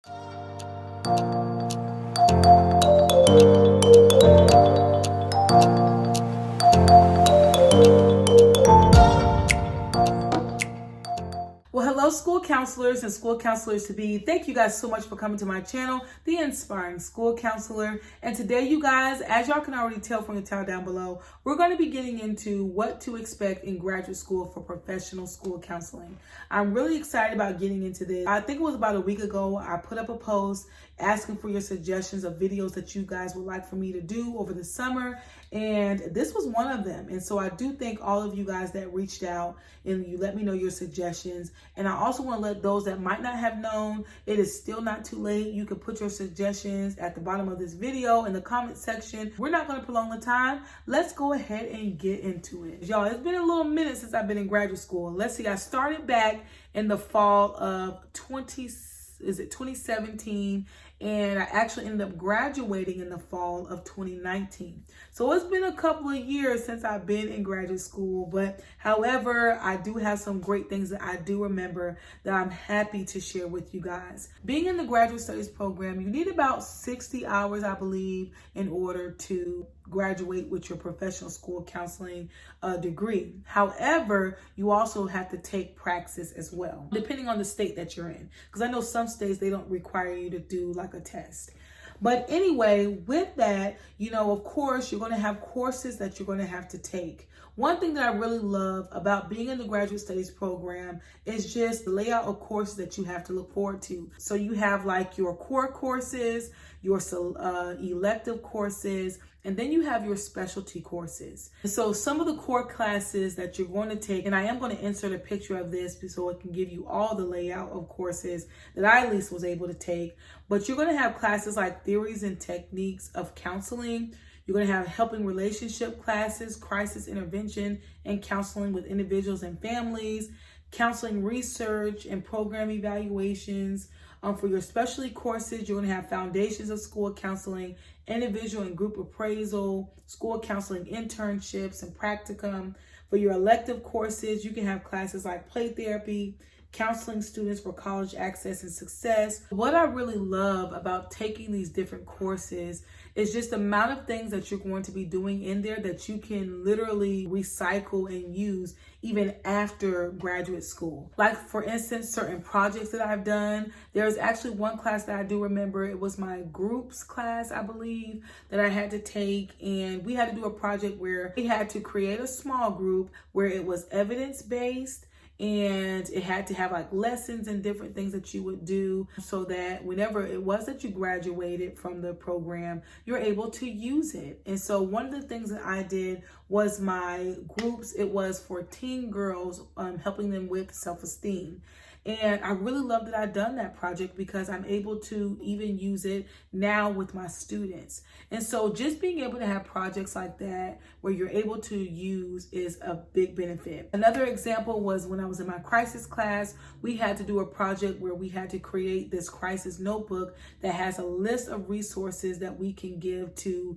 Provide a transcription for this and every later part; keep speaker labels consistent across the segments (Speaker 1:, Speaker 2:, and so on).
Speaker 1: Well, hello, school counselors and school counselors to be. Thank you guys so much for coming to my channel, The Inspiring School Counselor. And today, you guys, as y'all can already tell from the title down below, we're going to be getting into what to expect in graduate school for professional school counseling. I'm really excited about getting into this. I think it was about a week ago, I put up a post asking for your suggestions of videos that you guys would like for me to do over the summer. And this was one of them. And so I do thank all of you guys that reached out and you let me know your suggestions. And I also want to let those that might not have known, it is still not too late. You can put your suggestions at the bottom of this video in the comment section. We're not going to prolong the time. Let's go ahead and get into it. Y'all, it's been a little minute since I've been in graduate school. Let's see, I started back in the fall of 2017, and I actually ended up graduating in the fall of 2019. So it's been a couple of years since I've been in graduate school, but however, I do have some great things that I do remember that I'm happy to share with you guys. Being in the graduate studies program, you need about 60 hours, I believe, in order to graduate with your professional school counseling degree. However, you also have to take praxis as well, depending on the state that you're in. Because I know some states, they don't require you to do like a test. But anyway, with that, you know, of course, you're going to have courses that you're going to have to take. One thing that I really love about being in the graduate studies program is just the layout of courses that you have to look forward to. So you have like your core courses, your elective courses, and then you have your specialty courses. So some of the core classes that you're going to take, and I am going to insert a picture of this so it can give you all the layout of courses that I at least was able to take. But you're going to have classes like theories and techniques of counseling. You're going to have helping relationship classes, crisis intervention, and counseling with individuals and families, counseling research and program evaluations. For your specialty courses, you're going to have foundations of school counseling, individual and group appraisal, school counseling internships and practicum. For your elective courses, you can have classes like play therapy, counseling students for college access and success. What I really love about taking these different courses is just the amount of things that you're going to be doing in there that you can literally recycle and use even after graduate school. Like for instance, certain projects that I've done. There's actually one class that I do remember. It was my groups class, I believe, that I had to take. And we had to do a project where we had to create a small group where it was evidence-based. And it had to have like lessons and different things that you would do so that whenever it was that you graduated from the program, you're able to use it. And so one of the things that I did was my groups. It was for teen girls, helping them with self-esteem. And I really love that I've done that project because I'm able to even use it now with my students. And so just being able to have projects like that where you're able to use is a big benefit. Another example was when I was in my crisis class, we had to do a project where we had to create this crisis notebook that has a list of resources that we can give to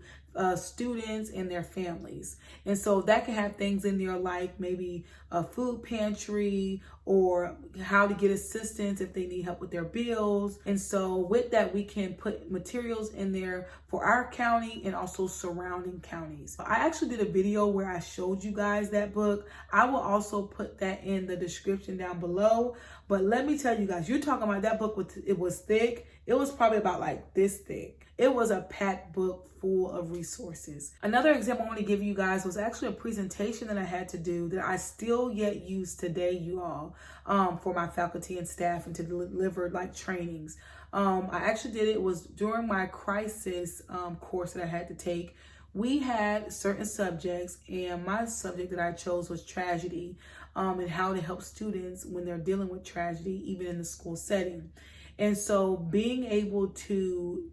Speaker 1: students and their families. And so that can have things in there like maybe a food pantry or how to get assistance if they need help with their bills. And so with that, we can put materials in there for our county and also surrounding counties. I actually did a video where I showed you guys that book. I will also put that in the description down below. But let me tell you guys, you're talking about that book, it was thick. It was probably about like this thick. It was a packed book full of resources. Another example I want to give you guys was actually a presentation that I had to do that I still yet use today, you all, for my faculty and staff and to deliver like trainings. I actually did it was during my crisis course that I had to take. We had certain subjects, and my subject that I chose was tragedy, and how to help students when they're dealing with tragedy, even in the school setting. And so being able to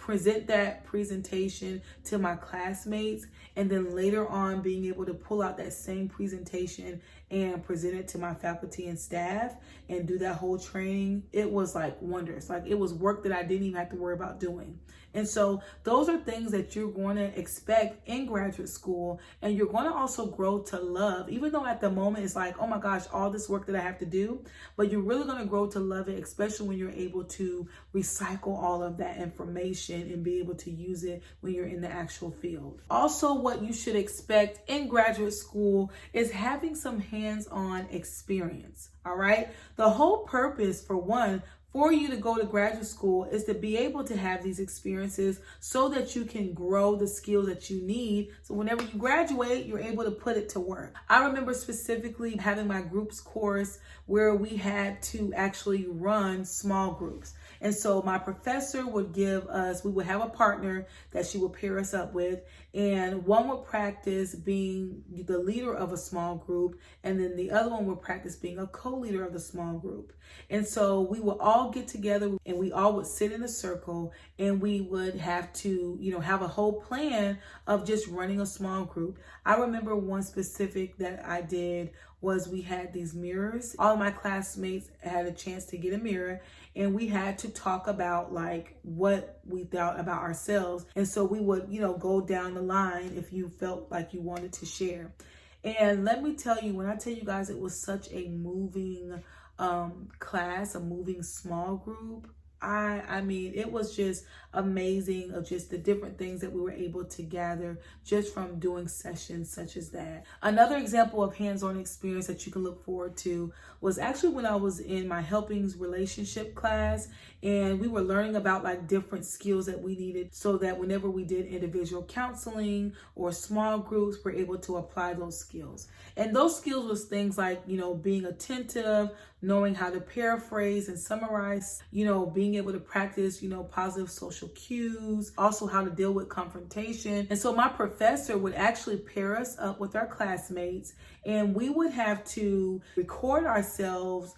Speaker 1: present that presentation to my classmates, and then later on being able to pull out that same presentation and present it to my faculty and staff and do that whole training, it was like wondrous. Like, it was work that I didn't even have to worry about doing. And so those are things that you're going to expect in graduate school, and you're going to also grow to love, even though at the moment it's like, oh my gosh, all this work that I have to do, but you're really going to grow to love it, especially when you're able to recycle all of that information and be able to use it when you're in the actual field. Also, what you should expect in graduate school is having some hands-on experience. All right. The whole purpose, for one, for you to go to graduate school is to be able to have these experiences so that you can grow the skills that you need. So whenever you graduate, you're able to put it to work. I remember specifically having my groups course where we had to actually run small groups. And so my professor would we would have a partner that she would pair us up with, and one would practice being the leader of a small group, and then the other one would practice being a co-leader of the small group. And so we would all get together and we all would sit in a circle, and we would have to, have a whole plan of just running a small group. I remember one specific that I did was we had these mirrors. All of my classmates had a chance to get a mirror, and we had to talk about like what we thought about ourselves. And so we would, go down the line if you felt like you wanted to share. And let me tell you, when I tell you guys, it was such a moving class, a moving small group. I mean, it was just amazing of just the different things that we were able to gather just from doing sessions such as that. Another example of hands-on experience that you can look forward to was actually when I was in my helpings relationship class, and we were learning about like different skills that we needed so that whenever we did individual counseling or small groups, we're able to apply those skills. And those skills was things like, being attentive, knowing how to paraphrase and summarize, being able to practice, positive social cues, also how to deal with confrontation. And so my professor would actually pair us up with our classmates, and we would have to record ourselves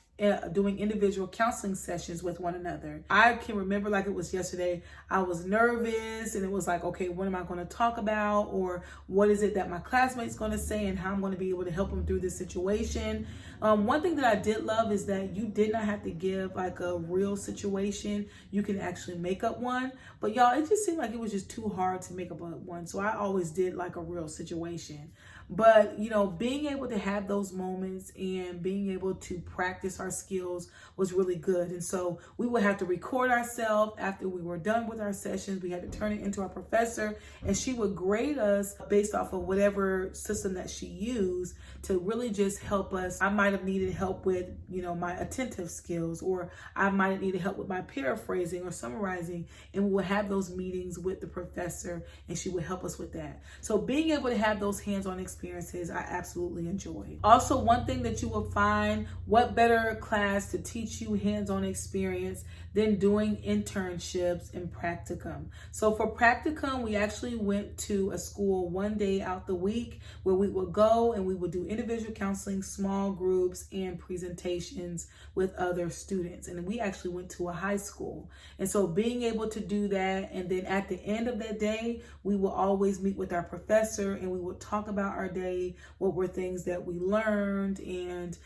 Speaker 1: doing individual counseling sessions with one another. I can remember like it was yesterday. I was nervous, and it was like, okay, what am I going to talk about, or what is it that my classmate's going to say, and how I'm going to be able to help them through this situation. One thing that I did love is that you did not have to give like a real situation. You can actually make up one, but y'all, it just seemed like it was just too hard to make up one. So I always did like a real situation. But, being able to have those moments and being able to practice our skills was really good. And so we would have to record ourselves after we were done with our sessions. We had to turn it into our professor, and she would grade us based off of whatever system that she used to really just help us. I might have needed help with, my attentive skills, or I might have needed help with my paraphrasing or summarizing. And we would have those meetings with the professor, and she would help us with that. So being able to have those hands-on experiences, I absolutely enjoy. Also, one thing that you will find, what better class to teach you hands-on experience than doing internships and practicum. So for practicum, we actually went to a school one day out the week where we would go and we would do individual counseling, small groups, and presentations with other students. And we actually went to a high school. And so being able to do that, and then at the end of that day, we will always meet with our professor and we would talk about our day, what were things that we learned, and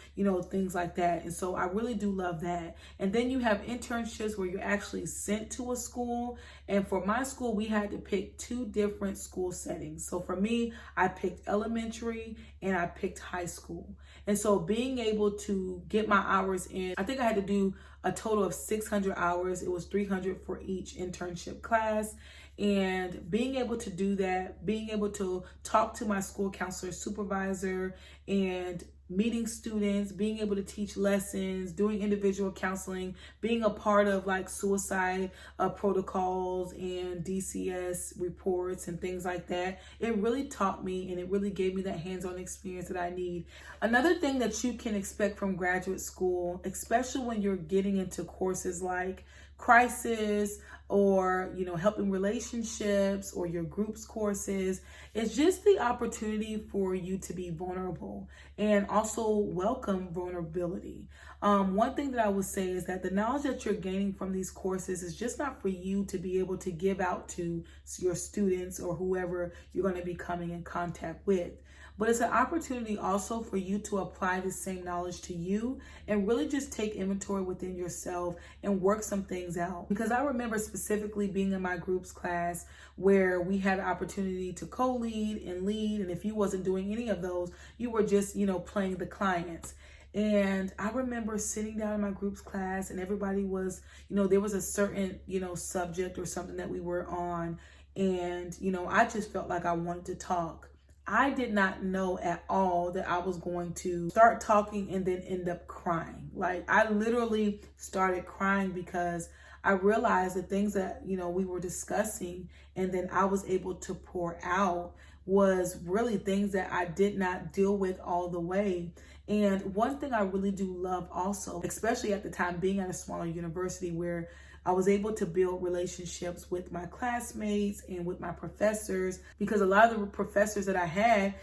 Speaker 1: things like that. And so I really do love that. And then you have internships where you're actually sent to a school. And for my school, we had to pick 2 different school settings. So for me, I picked elementary and I picked high school. And so being able to get my hours in, I think I had to do a total of 600 hours. It was 300 for each internship class. And being able to do that, being able to talk to my school counselor supervisor and meeting students, being able to teach lessons, doing individual counseling, being a part of like suicide protocols and DCS reports and things like that. It really taught me, and it really gave me that hands-on experience that I need. Another thing that you can expect from graduate school, especially when you're getting into courses like crisis, or helping relationships, or your groups courses. It's just the opportunity for you to be vulnerable and also welcome vulnerability. One thing that I would say is that the knowledge that you're gaining from these courses is just not for you to be able to give out to your students or whoever you're going to be coming in contact with. But it's an opportunity also for you to apply the same knowledge to you and really just take inventory within yourself and work some things out. Because I remember specifically being in my groups class where we had an opportunity to co-lead and lead. And if you wasn't doing any of those, you were just, playing the clients. And I remember sitting down in my groups class and everybody was, there was a certain, subject or something that we were on. And, I just felt like I wanted to talk. I did not know at all that I was going to start talking and then end up crying. Like, I literally started crying because I realized the things that, we were discussing and then I was able to pour out was really things that I did not deal with all the way. And one thing I really do love also, especially at the time being at a smaller university where I was able to build relationships with my classmates and with my professors, because a lot of the professors that I had,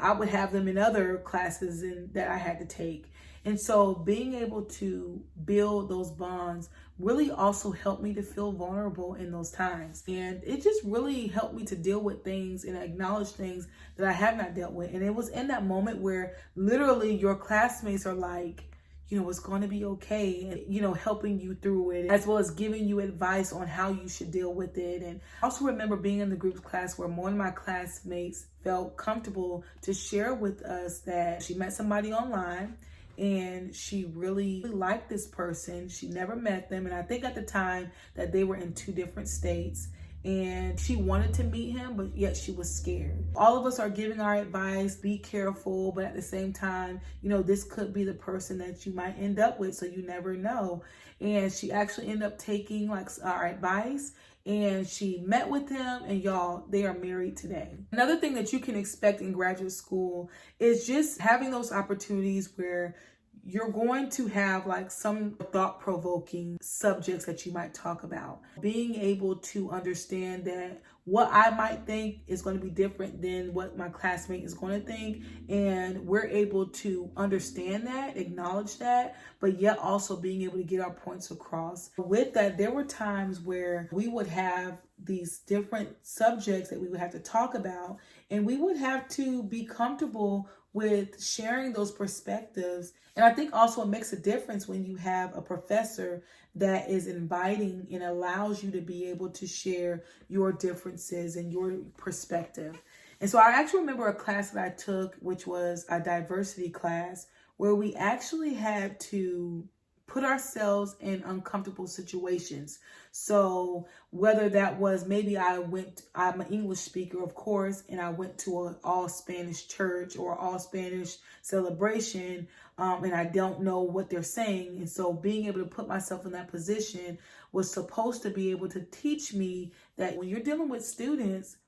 Speaker 1: I would have them in other classes that I had to take. And so being able to build those bonds really also helped me to feel vulnerable in those times. And it just really helped me to deal with things and acknowledge things that I have not dealt with. And it was in that moment where literally your classmates are like, it's going to be okay. And, helping you through it, as well as giving you advice on how you should deal with it. And I also remember being in the group class where one of my classmates felt comfortable to share with us that she met somebody online and she really liked this person. She never met them. And I think at the time that they were in 2 different states. And she wanted to meet him, but yet she was scared. All of us are giving our advice, be careful, but at the same time, this could be the person that you might end up with, so you never know. And she actually ended up taking our advice, and she met with him, and y'all, they are married today. Another thing that you can expect in graduate school is just having those opportunities where you're going to have some thought-provoking subjects that you might talk about. Being able to understand that what I might think is going to be different than what my classmate is going to think. And we're able to understand that, acknowledge that, but yet also being able to get our points across. With that, there were times where we would have these different subjects that we would have to talk about, and we would have to be comfortable with sharing those perspectives. And I think also it makes a difference when you have a professor that is inviting and allows you to be able to share your differences and your perspective. And so I actually remember a class that I took, which was a diversity class, where we actually had to put ourselves in uncomfortable situations. So whether that was maybe I'm an English speaker, of course, and I went to an all Spanish church or all Spanish celebration, and I don't know what they're saying. And so being able to put myself in that position was supposed to be able to teach me that when you're dealing with students,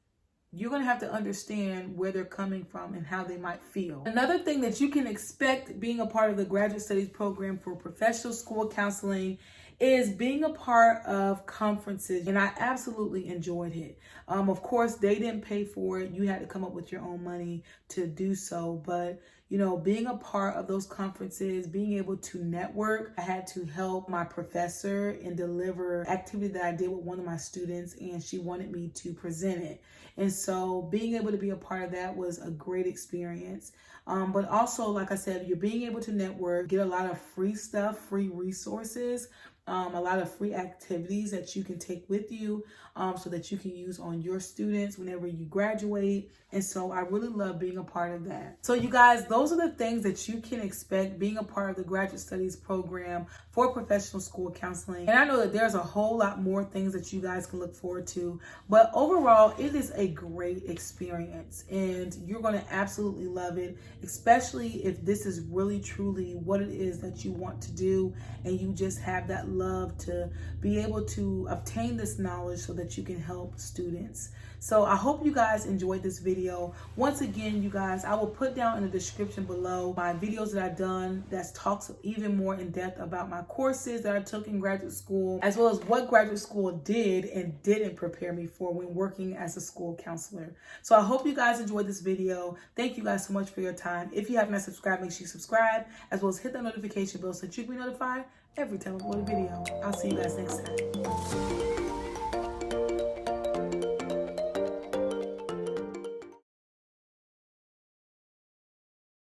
Speaker 1: you're going to have to understand where they're coming from and how they might feel. Another thing that you can expect being a part of the graduate studies program for professional school counseling is being a part of conferences. And I absolutely enjoyed it. Of course, they didn't pay for it. You had to come up with your own money to do so. But being a part of those conferences, being able to network, I had to help my professor and deliver activity that I did with one of my students, and she wanted me to present it. And so being able to be a part of that was a great experience. But also, like I said, you're being able to network, get a lot of free stuff, free resources, a lot of free activities that you can take with you so that you can use on your students whenever you graduate. And so I really love being a part of that. So you guys, those are the things that you can expect being a part of the graduate studies program for professional school counseling. And I know that there's a whole lot more things that you guys can look forward to, but overall, it is a great experience and you're going to absolutely love it, especially if this is really truly what it is that you want to do and you just have that love to be able to obtain this knowledge so that you can help students. So I hope you guys enjoyed this video. Once again, you guys, I will put down in the description below my videos that I've done that talks even more in depth about my courses that I took in graduate school, as well as what graduate school did and didn't prepare me for when working as a school counselor. So I hope you guys enjoyed this video. Thank you guys so much for your time. If you have not subscribed, make sure you subscribe, as well as hit that notification bell so that you can be notified every time I upload a video. I'll see you guys next time.